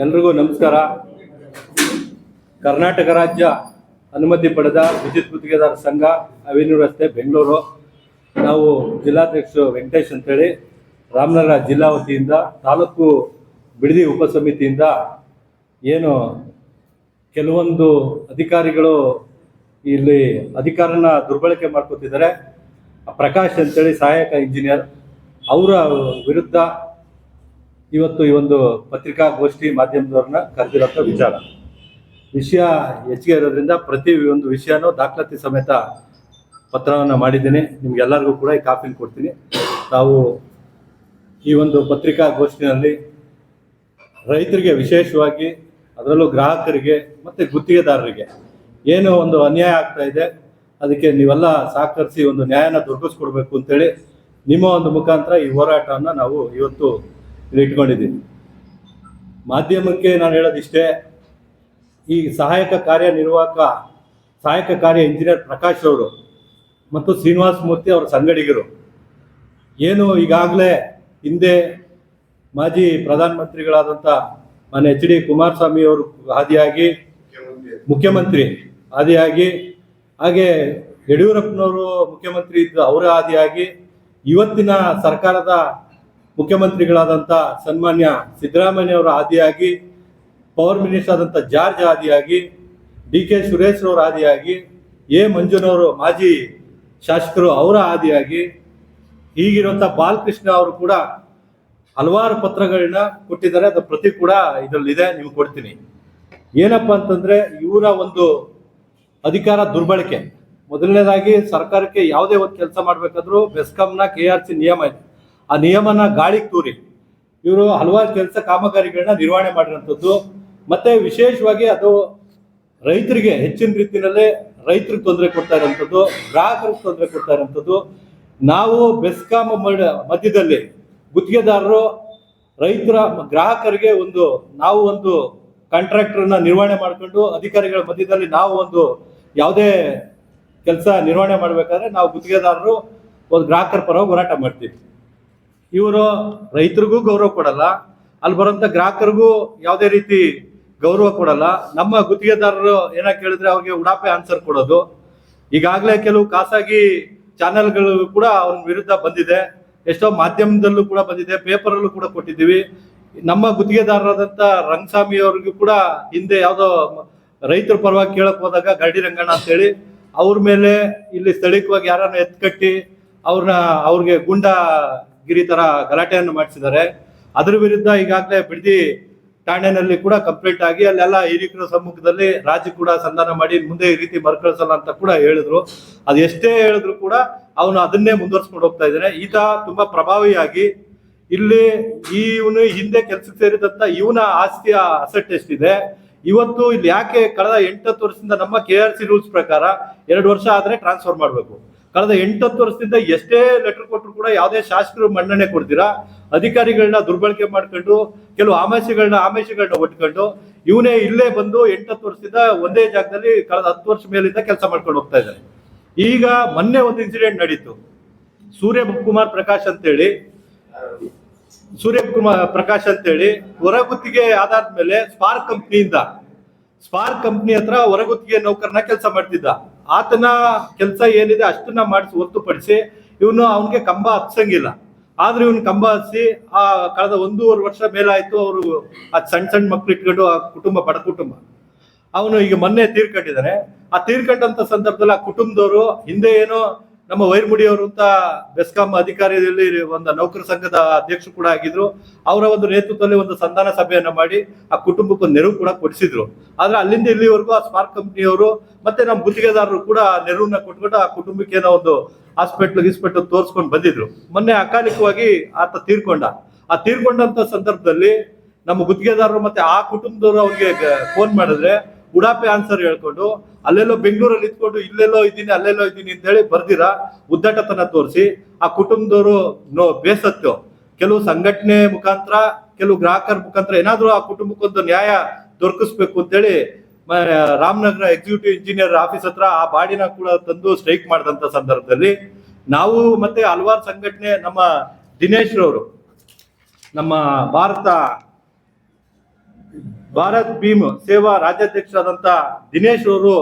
ಎಲ್ರಿಗೂ ನಮಸ್ಕಾರ. ಕರ್ನಾಟಕ ರಾಜ್ಯ ಅನುಮತಿ ಪಡೆದ ವಿದ್ಯುತ್ ಗುತ್ತಿಗೆದಾರ ಸಂಘ ಅವೆನ್ಯೂ ರಸ್ತೆ ಬೆಂಗಳೂರು. ನಾವು ಜಿಲ್ಲಾಧ್ಯಕ್ಷರು ವೆಂಕಟೇಶ್ ಅಂತೇಳಿ ರಾಮನಗರ ಜಿಲ್ಲಾ ವತಿಯಿಂದ ತಾಲೂಕು ಬಿಡದಿ ಉಪಸಮಿತಿಯಿಂದ ಏನು ಕೆಲವೊಂದು ಅಧಿಕಾರಿಗಳು ಇಲ್ಲಿ ಅಧಿಕಾರನ ದುರ್ಬಳಕೆ ಮಾಡ್ಕೊತಿದ್ದಾರೆ. ಪ್ರಕಾಶ್ ಅಂತೇಳಿ ಸಹಾಯಕ ಇಂಜಿನಿಯರ್ ಅವರ ವಿರುದ್ಧ ಇವತ್ತು ಈ ಒಂದು ಪತ್ರಿಕಾಗೋಷ್ಠಿ ಮಾಧ್ಯಮದವ್ರನ್ನ ಕರೆದಿರೋಂಥ ವಿಷಯ ಹೆಚ್ಚಿಗೆ ಇರೋದ್ರಿಂದ ಪ್ರತಿ ಒಂದು ವಿಷಯನೂ ದಾಖಲಾತಿ ಸಮೇತ ಪತ್ರವನ್ನು ಮಾಡಿದ್ದೀನಿ. ನಿಮ್ಗೆಲ್ಲರಿಗೂ ಕೂಡ ಈ ಕಾಪಿನ ಕೊಡ್ತೀನಿ. ತಾವು ಈ ಒಂದು ಪತ್ರಿಕಾಗೋಷ್ಠಿನಲ್ಲಿ ರೈತರಿಗೆ ವಿಶೇಷವಾಗಿ, ಅದರಲ್ಲೂ ಗ್ರಾಹಕರಿಗೆ ಮತ್ತು ಗುತ್ತಿಗೆದಾರರಿಗೆ ಏನು ಒಂದು ಅನ್ಯಾಯ ಆಗ್ತಾ ಇದೆ, ಅದಕ್ಕೆ ನೀವೆಲ್ಲ ಸಹಕರಿಸಿ ಒಂದು ನ್ಯಾಯನ ದೊರಕಿಸ್ಕೊಡ್ಬೇಕು ಅಂತೇಳಿ ನಿಮ್ಮ ಒಂದು ಮುಖಾಂತರ ಈ ಹೋರಾಟವನ್ನು ನಾವು ಇವತ್ತು ಇಲ್ಲಿ ಇಟ್ಕೊಂಡಿದ್ದೀವಿ. ಮಾಧ್ಯಮಕ್ಕೆ ನಾನು ಹೇಳೋದಿಷ್ಟೇ, ಈ ಸಹಾಯಕ ಕಾರ್ಯ ಇಂಜಿನಿಯರ್ ಪ್ರಕಾಶ್ ಅವರು ಮತ್ತು ಶ್ರೀನಿವಾಸ ಮೂರ್ತಿ ಅವರ ಸಂಗಡಿಗರು ಏನು ಈಗಾಗಲೇ ಹಿಂದೆ ಮಾಜಿ ಪ್ರಧಾನಮಂತ್ರಿಗಳಾದಂಥ ಮಾನ್ಯ ಎಚ್ ಡಿ ಕುಮಾರಸ್ವಾಮಿ ಅವರು ಆದಿಯಾಗಿ ಮುಖ್ಯಮಂತ್ರಿ ಆದಿಯಾಗಿ, ಹಾಗೆ ಯಡಿಯೂರಪ್ಪನವರು ಮುಖ್ಯಮಂತ್ರಿ ಇದ್ದು ಅವರ ಆದಿಯಾಗಿ, ಇವತ್ತಿನ ಸರ್ಕಾರದ ಮುಖ್ಯಮಂತ್ರಿಗಳಾದಂಥ ಸನ್ಮಾನ್ಯ ಸಿದ್ದರಾಮಯ್ಯ ಅವರ ಆದಿಯಾಗಿ, ಪವರ್ ಮಿನಿಸ್ಟರ್ ಆದಂಥ ಜಾರ್ಜ್ ಆದಿಯಾಗಿ, ಡಿ ಕೆ ಸುರೇಶ್ ಅವರ ಆದಿಯಾಗಿ, ಎ ಮಂಜುನವರು ಮಾಜಿ ಶಾಸಕರು ಅವರ ಆದಿಯಾಗಿ, ಹೀಗಿರುವಂಥ ಬಾಲಕೃಷ್ಣ ಅವರು ಕೂಡ ಹಲವಾರು ಪತ್ರಗಳನ್ನ ಕೊಟ್ಟಿದ್ದಾರೆ. ಅದರ ಪ್ರತಿ ಕೂಡ ಇದರಲ್ಲಿದೆ, ನಿಮ್ಗೆ ಕೊಡ್ತೀನಿ. ಏನಪ್ಪ ಅಂತಂದ್ರೆ, ಇವರ ಒಂದು ಅಧಿಕಾರ ದುರ್ಬಳಕೆ. ಮೊದಲನೇದಾಗಿ ಸರ್ಕಾರಕ್ಕೆ ಯಾವುದೇ ಒಂದು ಕೆಲಸ ಮಾಡಬೇಕಾದ್ರೂ ಬೆಸ್ಕಾಂನ KRC ನಿಯಮ ಇದೆ. ಆ ನಿಯಮನ ಗಾಳಿಗೆ ತೂರಿ ಇವರು ಹಲವಾರು ಕೆಲಸ ಕಾಮಗಾರಿಗಳನ್ನ ನಿರ್ವಹಣೆ ಮಾಡಿರೋಂಥದ್ದು. ಮತ್ತೆ ವಿಶೇಷವಾಗಿ ಅದು ರೈತರಿಗೆ ಹೆಚ್ಚಿನ ರೀತಿಯಲ್ಲೇ ರೈತರಿಗೆ ತೊಂದರೆ ಕೊಡ್ತಾ ಇರೋಂಥದ್ದು, ಗ್ರಾಹಕರಿಗೆ ತೊಂದರೆ ಕೊಡ್ತಾ ಇರೋಂಥದ್ದು. ನಾವು ಬೆಸ್ಕಾಂ ಮಧ್ಯದಲ್ಲಿ ಗುತ್ತಿಗೆದಾರರು ರೈತರ ಗ್ರಾಹಕರಿಗೆ ನಾವು ಒಂದು ಕಾಂಟ್ರಾಕ್ಟರ್ನ ನಿರ್ವಹಣೆ ಮಾಡಿಕೊಂಡು ಅಧಿಕಾರಿಗಳ ಮಧ್ಯದಲ್ಲಿ ನಾವು ಒಂದು ಯಾವುದೇ ಕೆಲಸ ನಿರ್ವಹಣೆ ಮಾಡಬೇಕಾದ್ರೆ ನಾವು ಗುತ್ತಿಗೆದಾರರು ಒಂದು ಗ್ರಾಹಕರ ಪರವಾಗಿ ಹೋರಾಟ ಮಾಡ್ತೀವಿ. ಇವರು ರೈತರಿಗೂ ಗೌರವ ಕೊಡಲ್ಲ, ಅಲ್ಲಿ ಬರೋಂಥ ಗ್ರಾಹಕರಿಗೂ ಯಾವುದೇ ರೀತಿ ಗೌರವ ಕೊಡಲ್ಲ. ನಮ್ಮ ಗುತ್ತಿಗೆದಾರರು ಏನ ಕೇಳಿದ್ರೆ ಅವ್ರಿಗೆ ಉಡಾಪೆ ಆನ್ಸರ್ ಕೊಡೋದು. ಈಗಾಗಲೇ ಕೆಲವು ಖಾಸಗಿ ಚಾನೆಲ್ಗಳು ಕೂಡ ಅವ್ರ ವಿರುದ್ಧ ಬಂದಿದೆ, ಎಷ್ಟೋ ಮಾಧ್ಯಮದಲ್ಲೂ ಕೂಡ ಬಂದಿದೆ, ಪೇಪರಲ್ಲೂ ಕೂಡ ಕೊಟ್ಟಿದ್ದೀವಿ. ನಮ್ಮ ಗುತ್ತಿಗೆದಾರರಾದಂಥ ರಂಗಸ್ವಾಮಿ ಅವ್ರಿಗೂ ಕೂಡ ಹಿಂದೆ ಯಾವುದೋ ರೈತರ ಪರವಾಗಿ ಕೇಳಕ್ ಹೋದಾಗ ಗರಡಿ ರಂಗಣ್ಣ ಅಂತೇಳಿ ಅವ್ರ ಮೇಲೆ ಇಲ್ಲಿ ಸ್ಥಳೀಯವಾಗಿ ಯಾರನ್ನ ಎತ್ಕಟ್ಟಿ ಅವ್ರಿಗೆ ಗೂಂಡಾಗಿರಿ ತರ ಗಲಾಟೆಯನ್ನು ಮಾಡಿಸಿದ್ದಾರೆ. ಅದ್ರ ವಿರುದ್ಧ ಈಗಾಗಲೇ ಬಿಡದಿ ಠಾಣೆನಲ್ಲಿ ಕೂಡ ಕಂಪ್ಲೇಂಟ್ ಆಗಿ ಅಲ್ಲೆಲ್ಲ ಹಿರಿಯರ ಸಮ್ಮುಖದಲ್ಲಿ ರಾಜ್ಯ ಕೂಡ ಸಂಧಾನ ಮಾಡಿ ಮುಂದೆ ಈ ರೀತಿ ಮರುಕಳಿಸಲ್ಲ ಅಂತ ಕೂಡ ಹೇಳಿದ್ರು. ಅದು ಎಷ್ಟೇ ಹೇಳಿದ್ರು ಕೂಡ ಅವನು ಅದನ್ನೇ ಮುಂದುವರ್ಸ್ಕೊಂಡು ಹೋಗ್ತಾ ಇದ್ದಾನೆ. ಈತ ತುಂಬಾ ಪ್ರಭಾವಿಯಾಗಿ ಇಲ್ಲಿ ಇವನು ಹಿಂದೆ ಕೆಲಸಕ್ಕೆ ಸೇರಿದಂತ ಇವನ ಆಸ್ತಿಯ ಅಸೆಟ್ ಎಷ್ಟಿದೆ, ಇವತ್ತು ಇಲ್ಲಿ ಯಾಕೆ ಕಳೆದ 8-10 ವರ್ಷದಿಂದ ನಮ್ಮ KRC ರೂಲ್ಸ್ ಪ್ರಕಾರ 2 ವರ್ಷ ಆದ್ರೆ ಟ್ರಾನ್ಸ್ಫರ್ ಮಾಡಬೇಕು. ಕಳೆದ 8-10 ವರ್ಷದಿಂದ ಎಷ್ಟೇ ಲೆಟರ್ ಕೊಟ್ಟರು ಕೂಡ ಯಾವುದೇ ಶಾಸಕರು ಮನ್ನಣೆ ಕೊಡ್ತೀರಾ, ಅಧಿಕಾರಿಗಳನ್ನ ದುರ್ಬಳಕೆ ಮಾಡ್ಕೊಂಡು ಕೆಲವು ಆಮಿಷಗಳನ್ನ ಒಟ್ಕೊಂಡು ಇವನೇ ಇಲ್ಲೇ ಬಂದು 8-10 ವರ್ಷದಿಂದ ಒಂದೇ ಜಾಗದಲ್ಲಿ ಕಳೆದ 10 ವರ್ಷ ಮೇಲಿಂದ ಕೆಲಸ ಮಾಡ್ಕೊಂಡು ಹೋಗ್ತಾ ಇದ್ದಾರೆ. ಈಗ ಮೊನ್ನೆ ಒಂದು ಇನ್ಸಿಡೆಂಟ್ ನಡೀತು. ಸೂರ್ಯಕುಮಾರ್ ಪ್ರಕಾಶ್ ಅಂತೇಳಿ ಹೊರಗುತ್ತಿಗೆ ಆಧಾರದ ಮೇಲೆ ಸ್ಪಾರ್ಕ್ ಕಂಪ್ನಿ ಹತ್ರ ಹೊರಗುತ್ತಿಗೆ ನೌಕರನ ಕೆಲಸ ಮಾಡ್ತಿದ್ದ. ಆತನ ಕೆಲಸ ಏನಿದೆ ಅಷ್ಟನ್ನ ಮಾಡಿಸಿ ಹೊರತುಪಡಿಸಿ ಅವನಿಗೆ ಕಂಬ ಹತ್ಸಂಗಿಲ್ಲ. ಆದ್ರೆ ಇವನು ಕಂಬ ಹತ್ಸಿ ಕಳೆದ 1.5 ವರ್ಷ ಮೇಲಾಯ್ತು. ಅವರು ಸಣ್ಣ ಮಕ್ಳು ಇಟ್ಕೊಂಡು ಆ ಕುಟುಂಬ ಬಡ ಕುಟುಂಬ. ಅವನು ಈಗ ಮೊನ್ನೆ ತೀರ್ಕೊಂಡಿದ್ದಾನೆ. ಆ ತೀರ್ಕೊಂಡಂತ ಸಂದರ್ಭದಲ್ಲಿ ಆ ಕುಟುಂಬದವರು ಹಿಂದೆ ಏನೋ ನಮ್ಮ ವೈರ್ಮುಡಿ ಅವರು ಅಂತ ಬೆಸ್ಕಾಂ ಅಧಿಕಾರಿಯಲ್ಲಿ ಒಂದು ನೌಕರ ಸಂಘದ ಅಧ್ಯಕ್ಷರು ಕೂಡ ಆಗಿದ್ರು. ಅವರ ಒಂದು ನೇತೃತ್ವದಲ್ಲಿ ಒಂದು ಸಂಧಾನ ಸಭೆಯನ್ನ ಮಾಡಿ ಆ ಕುಟುಂಬಕ್ಕೆ ಒಂದು ನೆರವು ಕೂಡ ಕೊಡಿಸಿದ್ರು. ಆದ್ರೆ ಅಲ್ಲಿಂದ ಇಲ್ಲಿವರೆಗೂ ಆ ಸ್ಪಾರ್ಕ್ ಕಂಪ್ನಿಯವರು ಮತ್ತೆ ನಮ್ಮ ಗುತ್ತಿಗೆದಾರರು ಕೂಡ ನೆರವನ್ನ ಕೊಟ್ಬಿಟ್ಟು ಆ ಕುಟುಂಬಕ್ಕೆ ಏನೋ ಒಂದು ಹಾಸ್ಪಿಟಲ್ ತೋರಿಸ್ಕೊಂಡು ಬಂದಿದ್ರು. ಮೊನ್ನೆ ಅಕಾಲಿಕವಾಗಿ ಆತ ತೀರ್ಕೊಂಡ. ಆ ತೀರ್ಕೊಂಡಂತ ಸಂದರ್ಭದಲ್ಲಿ ನಮ್ಮ ಗುತ್ತಿಗೆದಾರರು ಮತ್ತೆ ಆ ಕುಟುಂಬದವರು ಅವ್ರಿಗೆ ಫೋನ್ ಮಾಡಿದ್ರೆ ಉಡಾಪೆ ಆನ್ಸರ್ ಹೇಳ್ಕೊಂಡು ಅಲ್ಲೆಲ್ಲೋ ಬೆಂಗಳೂರಲ್ಲಿ ಇದ್ಕೊಂಡು ಇಲ್ಲೆಲ್ಲೋ ಇದ್ದೀನಿ ಅಲ್ಲೆಲ್ಲೋ ಇದ್ದೀನಿ ಅಂತ ಹೇಳಿ ಬರ್ದಿರ ಉದ್ದಟತನ ತೋರಿಸಿ ಆ ಕುಟುಂಬದವರು ಬೇಸತ್ತು ಕೆಲವು ಸಂಘಟನೆ ಮುಖಾಂತರ ಕೆಲವು ಗ್ರಾಹಕರ ಮುಖಾಂತರ ಏನಾದ್ರೂ ಆ ಕುಟುಂಬಕ್ಕೊಂದು ನ್ಯಾಯ ದೊರಕಿಸ್ಬೇಕು ಅಂತೇಳಿ ರಾಮನಗರ ಎಕ್ಸಿಕ್ಯೂಟಿವ್ ಇಂಜಿನಿಯರ್ ಆಫೀಸ್ ಹತ್ರ ಆ ಬಾಡಿನ ಕೂಡ ತಂದು ಸ್ಟ್ರೈಕ್ ಮಾಡಿದಂತ ಸಂದರ್ಭದಲ್ಲಿ ನಾವು ಮತ್ತೆ ಹಲವಾರು ಸಂಘಟನೆ, ನಮ್ಮ ದಿನೇಶ್ ರವರು, ನಮ್ಮ ಭಾರತ ಭಾರತ್ ಭೀಮ್ ಸೇವಾ ರಾಜ್ಯಾಧ್ಯಕ್ಷರಾದಂತ ದಿನೇಶ್ ಅವರು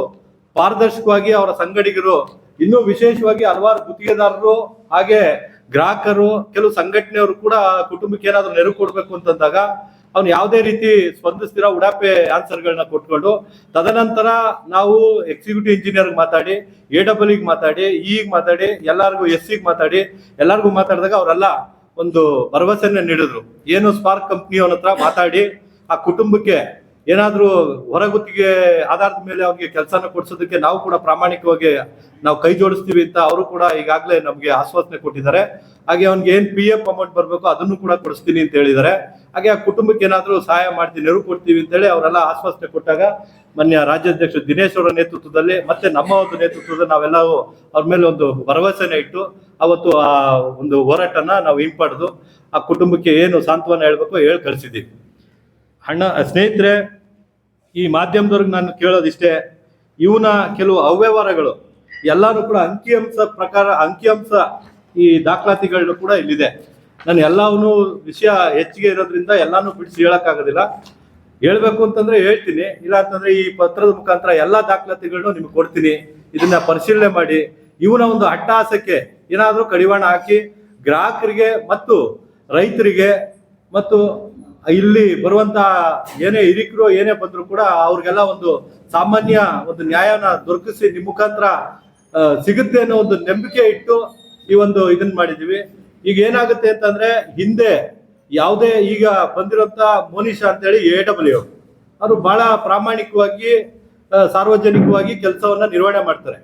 ಪಾರದರ್ಶಕವಾಗಿ ಅವರ ಸಂಗಡಿಗರು, ಇನ್ನೂ ವಿಶೇಷವಾಗಿ ಹಲವಾರು ಗುತ್ತಿಗೆದಾರರು ಹಾಗೆ ಗ್ರಾಹಕರು, ಕೆಲವು ಸಂಘಟನೆಯವರು ಕೂಡ ಕುಟುಂಬಕ್ಕೆ ಏನಾದ್ರು ನೆರವು ಕೊಡ್ಬೇಕು ಅಂತಂದಾಗ ಅವ್ನು ಯಾವುದೇ ರೀತಿ ಸ್ಪಂದಿಸ್ತಿರೋ ಉಡಾಪೆ ಆನ್ಸರ್ಗಳನ್ನ ಕೊಟ್ಕೊಂಡು, ತದನಂತರ ನಾವು ಎಕ್ಸಿಕ್ಯೂಟಿವ್ ಇಂಜಿನಿಯರ್ ಮಾತಾಡಿ, AEE ಮಾತಾಡಿ, ಮಾತಾಡಿ, ಎಲ್ಲರಿಗೂ SC ಮಾತಾಡಿ, ಎಲ್ಲರಿಗೂ ಮಾತಾಡಿದಾಗ ಅವರೆಲ್ಲ ಒಂದು ಭರವಸೆನ ನೀಡಿದ್ರು. ಏನು ಸ್ಪಾರ್ಕ್ ಕಂಪ್ನಿಯವರ ಹತ್ರ ಮಾತಾಡಿ ಆ ಕುಟುಂಬಕ್ಕೆ ಏನಾದ್ರೂ ಹೊರಗುತ್ತಿಗೆ ಆಧಾರದ ಮೇಲೆ ಅವ್ರಿಗೆ ಕೆಲಸನ ಕೊಡ್ಸೋದಕ್ಕೆ ನಾವು ಕೂಡ ಪ್ರಾಮಾಣಿಕವಾಗಿ ನಾವು ಕೈ ಜೋಡಿಸ್ತೀವಿ ಅಂತ ಅವರು ಕೂಡ ಈಗಾಗಲೇ ನಮ್ಗೆ ಆಶ್ವಾಸನೆ ಕೊಟ್ಟಿದ್ದಾರೆ. ಹಾಗೆ ಅವ್ನಿಗೆ ಏನ್ PF ಅಮೌಂಟ್ ಬರ್ಬೇಕು ಅದನ್ನು ಕೂಡ ಕೊಡಿಸ್ತೀನಿ ಅಂತ ಹೇಳಿದ್ದಾರೆ. ಹಾಗೆ ಆ ಕುಟುಂಬಕ್ಕೆ ಏನಾದ್ರೂ ಸಹಾಯ ಮಾಡ್ತೀವಿ, ನೆರವು ಕೊಡ್ತೀವಿ ಅಂತೇಳಿ ಅವರೆಲ್ಲ ಆಶ್ವಾಸನೆ ಕೊಟ್ಟಾಗ ಮಾನ್ಯ ರಾಜ್ಯಾಧ್ಯಕ್ಷ ದಿನೇಶ್ ಅವರ ನೇತೃತ್ವದಲ್ಲಿ ಮತ್ತೆ ನಮ್ಮ ಒಂದು ನೇತೃತ್ವದಲ್ಲಿ ನಾವೆಲ್ಲವೂ ಅವ್ರ ಮೇಲೆ ಒಂದು ಭರವಸೆನ ಇಟ್ಟು ಅವತ್ತು ಆ ಒಂದು ಹೋರಾಟನ ನಾವು ಹಿಂಪಡೆದು ಆ ಕುಟುಂಬಕ್ಕೆ ಏನು ಸಾಂತ್ವನ ಹೇಳ್ಬೇಕು ಹೇಳಿ ಕಳಿಸಿದ್ದೀವಿ. ಸ್ನೇಹಿತರೆ, ಈ ಮಾಧ್ಯಮದವ್ರಿಗೆ ನಾನು ಕೇಳೋದಿಷ್ಟೇ, ಇವನ ಕೆಲವು ಅವ್ಯವಹಾರಗಳು ಎಲ್ಲಾನು ಕೂಡ ಅಂಕಿಅಂಶ ಈ ದಾಖಲಾತಿಗಳು ಕೂಡ ಇಲ್ಲಿದೆ. ನಾನು ಎಲ್ಲವನ್ನೂ ವಿಷಯ ಹೆಚ್ಚಿಗೆ ಇರೋದ್ರಿಂದ ಎಲ್ಲಾನು ಬಿಡಿಸಿ ಹೇಳಕ್ಕಾಗೋದಿಲ್ಲ. ಹೇಳ್ಬೇಕು ಅಂತಂದ್ರೆ ಹೇಳ್ತೀನಿ, ಇಲ್ಲ ಅಂತಂದ್ರೆ ಈ ಪತ್ರದ ಮುಖಾಂತರ ಎಲ್ಲಾ ದಾಖಲಾತಿಗಳನ್ನು ನಿಮ್ಗೆ ಕೊಡ್ತೀನಿ. ಇದನ್ನ ಪರಿಶೀಲನೆ ಮಾಡಿ ಇವನ ಒಂದು ಅಟ್ಟಹಾಸಕ್ಕೆ ಏನಾದ್ರೂ ಕಡಿವಾಣ ಹಾಕಿ ಗ್ರಾಹಕರಿಗೆ ಮತ್ತು ರೈತರಿಗೆ ಮತ್ತು ಇಲ್ಲಿ ಬರುವಂತ ಏನೇ ಹಿರಿಕರು ಏನೇ ಬಂದ್ರು ಕೂಡ ಅವ್ರಿಗೆಲ್ಲ ಒಂದು ಸಾಮಾನ್ಯ ಒಂದು ನ್ಯಾಯನ ದೊರಕಿಸಿ ನಿಮ್ಮ ಮುಖಾಂತರ ಸಿಗುತ್ತೆ ಅನ್ನೋ ಒಂದು ನಂಬಿಕೆ ಇಟ್ಟು ಈ ಒಂದು ಇದನ್ನ ಮಾಡಿದೀವಿ. ಈಗ ಏನಾಗುತ್ತೆ ಅಂತಂದ್ರೆ, ಹಿಂದೆ ಯಾವುದೇ ಈಗ ಬಂದಿರೋಂತ ಮೋನಿಶಾ ಅಂತೇಳಿ AEE ಅವರು ಬಹಳ ಪ್ರಾಮಾಣಿಕವಾಗಿ ಸಾರ್ವಜನಿಕವಾಗಿ ಕೆಲಸವನ್ನ ನಿರ್ವಹಣೆ ಮಾಡ್ತಾರೆ.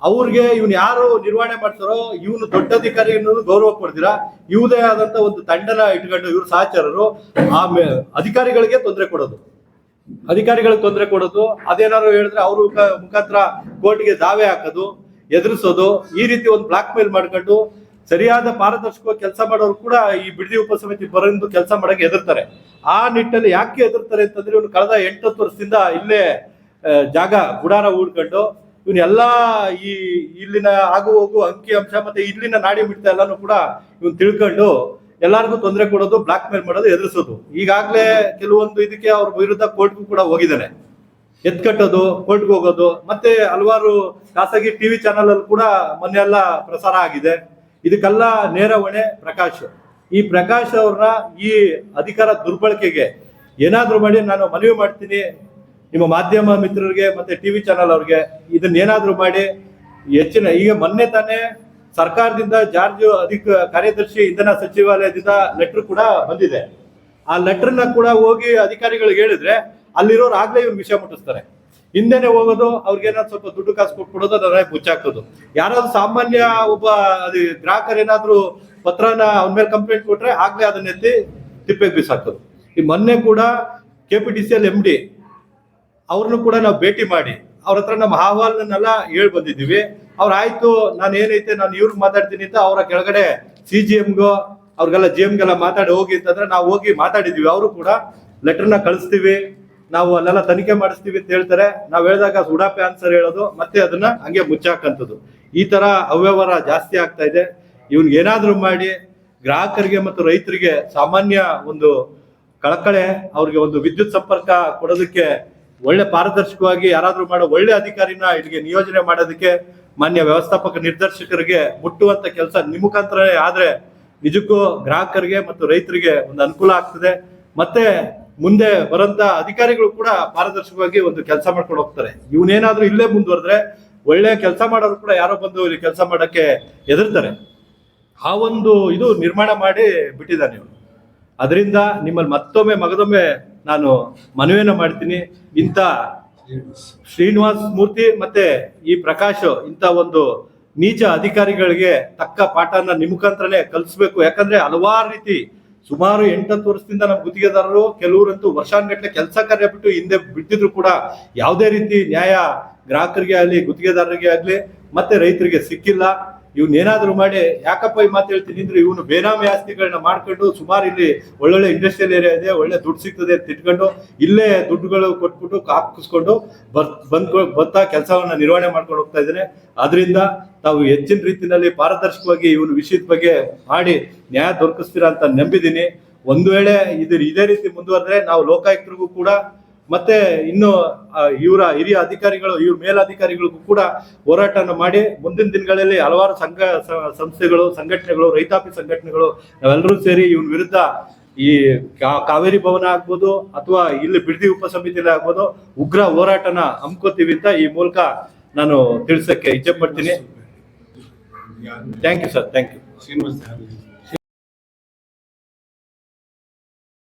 ಅವ್ರಿಗೆ ಇವನ್ ಯಾರು ನಿರ್ವಹಣೆ ಮಾಡ್ತಾರೋ ಇವನು ದೊಡ್ಡ ಅಧಿಕಾರಿ ಅನ್ನೋದು ಗೌರವ ಕೊಡ್ತೀರಾ, ಇವುದೇ ಆದಂತ ಒಂದು ತಂಡನ ಇಟ್ಕೊಂಡು ಇವ್ರ ಸಹಚರರು ಅಧಿಕಾರಿಗಳಿಗೆ ತೊಂದರೆ ಕೊಡೋದು, ಅದೇನಾದ್ರು ಹೇಳಿದ್ರೆ ಅವ್ರ ಮುಖಾಂತರ ಕೋರ್ಟ್ಗೆ ದಾವೆ ಹಾಕೋದು, ಎದುರಿಸೋದು, ಈ ರೀತಿ ಒಂದು ಬ್ಲಾಕ್ ಮೇಲ್ ಮಾಡ್ಕೊಂಡು ಸರಿಯಾದ ಪಾರದರ್ಶಕ ಕೆಲಸ ಮಾಡೋರು ಕೂಡ ಈ ಬಿಡದಿ ಉಪಸಮಿತಿ ಬರೆದು ಕೆಲಸ ಮಾಡಕ್ಕೆ ಎದುರ್ತಾರೆ. ಆ ನಿಟ್ಟಲ್ಲಿ ಯಾಕೆ ಎದುರ್ತಾರೆ ಅಂತಂದ್ರೆ, ಇವನು ಕಳೆದ 8-10 ವರ್ಷದಿಂದ ಇಲ್ಲೇ ಜಾಗ ಗುಡಾರ ಹೂಡ್ಕೊಂಡು ಇವನ್ನೆಲ್ಲಾ ಈ ಇಲ್ಲಿನ ಆಗು ಹೋಗು ಅಂಕಿ ಅಂಶ ಮತ್ತೆ ಇಲ್ಲಿನ ನಾಡಿ ಮಿಡ್ತ ಎಲ್ಲಾನು ಕೂಡ ಇವನ್ ತಿಳ್ಕೊಂಡು ಎಲ್ಲಾರ್ಗು ತೊಂದರೆ ಕೊಡೋದು, ಬ್ಲಾಕ್ ಮೇಲ್ ಮಾಡೋದು, ಎದುರಿಸೋದು. ಈಗಾಗ್ಲೇ ಕೆಲವೊಂದು ಇದಕ್ಕೆ ಅವ್ರ ವಿರುದ್ಧ ಕೋರ್ಟ್ಗೂ ಕೂಡ ಹೋಗಿದ್ದಾನೆ. ಎತ್ಕಟ್ಟೋದು, ಕೋರ್ಟ್ಗೆ ಹೋಗೋದು, ಮತ್ತೆ ಹಲವಾರು ಖಾಸಗಿ TV ಚಾನಲ್ ಅಲ್ಲಿ ಕೂಡ ಮೊನ್ನೆ ಎಲ್ಲ ಪ್ರಸಾರ ಆಗಿದೆ. ಇದಕ್ಕೆಲ್ಲ ನೇರ ಹೊಣೆ ಪ್ರಕಾಶ್. ಈ ಪ್ರಕಾಶ್ ಅವ್ರನ್ನ ಈ ಅಧಿಕಾರ ದುರ್ಬಳಕೆಗೆ ಏನಾದ್ರೂ ಮಾಡಿ ನಾನು ಮನವಿ ಮಾಡ್ತೀನಿ ನಿಮ್ಮ ಮಾಧ್ಯಮ ಮಿತ್ರರಿಗೆ ಮತ್ತೆ TV ಚಾನಲ್ ಅವ್ರಿಗೆ, ಇದನ್ನೇನಾದ್ರೂ ಮಾಡಿ ಹೆಚ್ಚಿನ, ಈಗ ಮೊನ್ನೆ ತಾನೇ ಸರ್ಕಾರದಿಂದ ಜಾರ್ಜ್ ಕಾರ್ಯದರ್ಶಿ ಇಂಧನ ಸಚಿವಾಲಯದಿಂದ ಲೆಟರ್ ಕೂಡ ಬಂದಿದೆ. ಆ ಲೆಟರ್ನ ಕೂಡ ಹೋಗಿ ಅಧಿಕಾರಿಗಳಿಗೆ ಹೇಳಿದ್ರೆ ಅಲ್ಲಿರೋರು ಆಗ್ಲೇ ಇವ್ರು ವಿಷಯ ಮುಟ್ಟಿಸ್ತಾರೆ. ಹಿಂದೆನೆ ಹೋಗೋದು, ಅವ್ರಿಗೇನಾದ್ರು ಸ್ವಲ್ಪ ದುಡ್ಡು ಕಾಸು ಕೊಟ್ಬಿಡೋದು, ಅದನ್ನ ಮುಚ್ಚಾಕೋದು. ಯಾರಾದ್ರೂ ಸಾಮಾನ್ಯ ಒಬ್ಬ ಗ್ರಾಹಕರು ಏನಾದ್ರು ಪತ್ರನ ಅವನ ಮೇಲೆ ಕಂಪ್ಲೇಂಟ್ ಕೊಟ್ರೆ ಆಗ್ಲೇ ಅದನ್ನ ಎತ್ತಿ ತಿಪ್ಪೆಗೆ ಬಿಸಾಕೋದು. ಈ ಮೊನ್ನೆ ಕೂಡ KPTCL MD ಅವ್ರನ್ನು ಕೂಡ ನಾವು ಭೇಟಿ ಮಾಡಿ ಅವ್ರ ಹತ್ರ ನಮ್ಮ ಅಹವಾಲನ್ನೆಲ್ಲ ಹೇಳ್ ಬಂದಿದ್ದೀವಿ. ಅವ್ರು ಆಯ್ತು, ನಾನು ಏನೈತೆ ನಾನು ಇವ್ರಿಗೆ ಮಾತಾಡ್ತೀನಿ ಅಂತ ಅವರ ಕೆಳಗಡೆ CGMಗೋ ಅವ್ರಿಗೆಲ್ಲ GMಗೆಲ್ಲ ಮಾತಾಡಿ ಹೋಗಿ ಅಂತಂದ್ರೆ ನಾವು ಹೋಗಿ ಮಾತಾಡಿದೀವಿ. ಅವರು ಕೂಡ ಲೆಟರ್ನ ಕಳಿಸ್ತೀವಿ, ನಾವು ಅಲ್ಲೆಲ್ಲ ತನಿಖೆ ಮಾಡಿಸ್ತೀವಿ ಅಂತ ಹೇಳ್ತಾರೆ. ನಾವ್ ಹೇಳಿದಾಗ ಉಡಾಪೆ ಆನ್ಸರ್ ಹೇಳೋದು, ಮತ್ತೆ ಅದನ್ನ ಹಂಗೆ ಮುಚ್ಚಾಕಂಥದ್ದು. ಈ ತರ ಅವ್ಯವಹಾರ ಜಾಸ್ತಿ ಆಗ್ತಾ ಇದೆ. ಇವ್ನಿಗೆ ಏನಾದ್ರೂ ಮಾಡಿ ಗ್ರಾಹಕರಿಗೆ ಮತ್ತು ರೈತರಿಗೆ ಸಾಮಾನ್ಯ ಒಂದು ಕಳಕಳೆ, ಅವ್ರಿಗೆ ಒಂದು ವಿದ್ಯುತ್ ಸಂಪರ್ಕ ಕೊಡೋದಕ್ಕೆ ಒಳ್ಳೆ ಪಾರದರ್ಶಕವಾಗಿ ಯಾರಾದ್ರೂ ಮಾಡೋ ಒಳ್ಳೆ ಅಧಿಕಾರಿನ ಇಲ್ಲಿಗೆ ನಿಯೋಜನೆ ಮಾಡೋದಕ್ಕೆ ಮಾನ್ಯ ವ್ಯವಸ್ಥಾಪಕ ನಿರ್ದೇಶಕರಿಗೆ ಮುಟ್ಟುವಂತ ಕೆಲಸ ನಿಮ್ಮ ಮುಖಾಂತರನೇ ಆದ್ರೆ ನಿಜಕ್ಕೂ ಗ್ರಾಹಕರಿಗೆ ಮತ್ತು ರೈತರಿಗೆ ಒಂದು ಅನುಕೂಲ ಆಗ್ತದೆ. ಮತ್ತೆ ಮುಂದೆ ಬರಂತ ಅಧಿಕಾರಿಗಳು ಕೂಡ ಪಾರದರ್ಶಕವಾಗಿ ಒಂದು ಕೆಲಸ ಮಾಡ್ಕೊಂಡು ಹೋಗ್ತಾರೆ. ಇವನೇನಾದ್ರೂ ಇಲ್ಲೇ ಮುಂದುವರೆದ್ರೆ ಒಳ್ಳೆ ಕೆಲಸ ಮಾಡೋರು ಕೂಡ ಯಾರೋ ಬಂದು ಇಲ್ಲಿ ಕೆಲಸ ಮಾಡಕ್ಕೆ ಹೆದರ್ತಾರೆ. ಆ ಒಂದು ಇದು ನಿರ್ಮಾಣ ಮಾಡಿ ಬಿಟ್ಟಿದ್ದಾನೆ ಇವನು. ಅದರಿಂದ ನಿಮ್ಮಲ್ಲಿ ಮತ್ತೊಮ್ಮೆ ಮಗದೊಮ್ಮೆ ನಾನು ಮನವಿಯನ್ನು ಮಾಡ್ತೀನಿ, ಇಂಥ ಶ್ರೀನಿವಾಸ್ ಮೂರ್ತಿ ಮತ್ತೆ ಈ ಪ್ರಕಾಶ್ ಇಂಥ ಒಂದು ನೀಚ ಅಧಿಕಾರಿಗಳಿಗೆ ತಕ್ಕ ಪಾಠನ ನಿಮ್ಮ ಮುಖಾಂತರನೇ ಕಲಿಸ್ಬೇಕು. ಯಾಕಂದ್ರೆ ಹಲವಾರು ರೀತಿ ಸುಮಾರು 8-10 ವರ್ಷದಿಂದ ನಮ್ಮ ಗುತ್ತಿಗೆದಾರರು ಕೆಲವರಂತೂ ವರ್ಷಾನ್ಗಟ್ಲೆ ಕೆಲಸ ಕಾರ್ಯ ಬಿಟ್ಟು ಹಿಂದೆ ಬಿಟ್ಟಿದ್ರು ಕೂಡ ಯಾವುದೇ ರೀತಿ ನ್ಯಾಯ ಗ್ರಾಹಕರಿಗೆ ಆಗಲಿ ಗುತ್ತಿಗೆದಾರರಿಗೆ ಆಗ್ಲಿ ಮತ್ತೆ ರೈತರಿಗೆ ಸಿಕ್ಕಿಲ್ಲ. ಇವನ್ನೇನಾದ್ರೂ ಮಾಡಿ, ಯಾಕಪ್ಪ ಈ ಮಾತು ಹೇಳ್ತೀನಿ ಅಂದ್ರೆ, ಇವನು ಬೇನಾಮಿ ಆಸ್ತಿಗಳನ್ನ ಮಾಡ್ಕೊಂಡು ಸುಮಾರು ಇಲ್ಲಿ ಒಳ್ಳೊಳ್ಳೆ ಇಂಡಸ್ಟ್ರಿಯಲ್ ಏರಿಯಾ ಇದೆ, ಒಳ್ಳೆ ದುಡ್ಡು ಸಿಗ್ತದೆ ಅಂತ ಇಟ್ಕೊಂಡು ಇಲ್ಲೇ ದುಡ್ಡುಗಳು ಕೊಟ್ಬಿಟ್ಟು ಹಾಕಿಸ್ಕೊಂಡು ಬರ್ತಾ ಕೆಲಸವನ್ನ ನಿರ್ವಹಣೆ ಮಾಡ್ಕೊಂಡು ಹೋಗ್ತಾ ಇದ್ದಾನೆ. ಆದ್ರಿಂದ ತಾವು ಹೆಚ್ಚಿನ ರೀತಿಯಲ್ಲಿ ಪಾರದರ್ಶಕವಾಗಿ ಇವನು ವಿಷಯದ ಬಗ್ಗೆ ಮಾಡಿ ನ್ಯಾಯ ದೊರಕಿಸ್ತೀರಾ ಅಂತ ನಂಬಿದ್ದೀನಿ. ಒಂದು ವೇಳೆ ಇದೇ ರೀತಿ ಮುಂದುವರೆದ್ರೆ ನಾವು ಲೋಕಾಯುಕ್ತರಿಗೂ ಕೂಡ ಮತ್ತೆ ಇನ್ನು ಇವರ ಹಿರಿಯ ಅಧಿಕಾರಿಗಳು, ಇವ್ರ ಮೇಲಧಿಕಾರಿಗಳಿಗೂ ಕೂಡ ಹೋರಾಟನ ಮಾಡಿ ಮುಂದಿನ ದಿನಗಳಲ್ಲಿ ಹಲವಾರು ಸಂಸ್ಥೆಗಳು, ಸಂಘಟನೆಗಳು, ರೈತಾಪಿ ಸಂಘಟನೆಗಳು ನಾವೆಲ್ಲರೂ ಸೇರಿ ಇವನ ವಿರುದ್ಧ ಈ ಕಾವೇರಿ ಭವನ ಆಗ್ಬೋದು ಅಥವಾ ಇಲ್ಲಿ ಬಿಡದಿ ಉಪಸಮಿತಿಯಲ್ಲಿ ಆಗ್ಬೋದು ಉಗ್ರ ಹೋರಾಟನ ಹಮ್ಕೋತೀವಿ ಅಂತ ಈ ಮೂಲಕ ನಾನು ತಿಳಿಸಕ್ಕೆ ಇಚ್ಛೆ ಪಡ್ತೀನಿ. Thank you sir, thank you.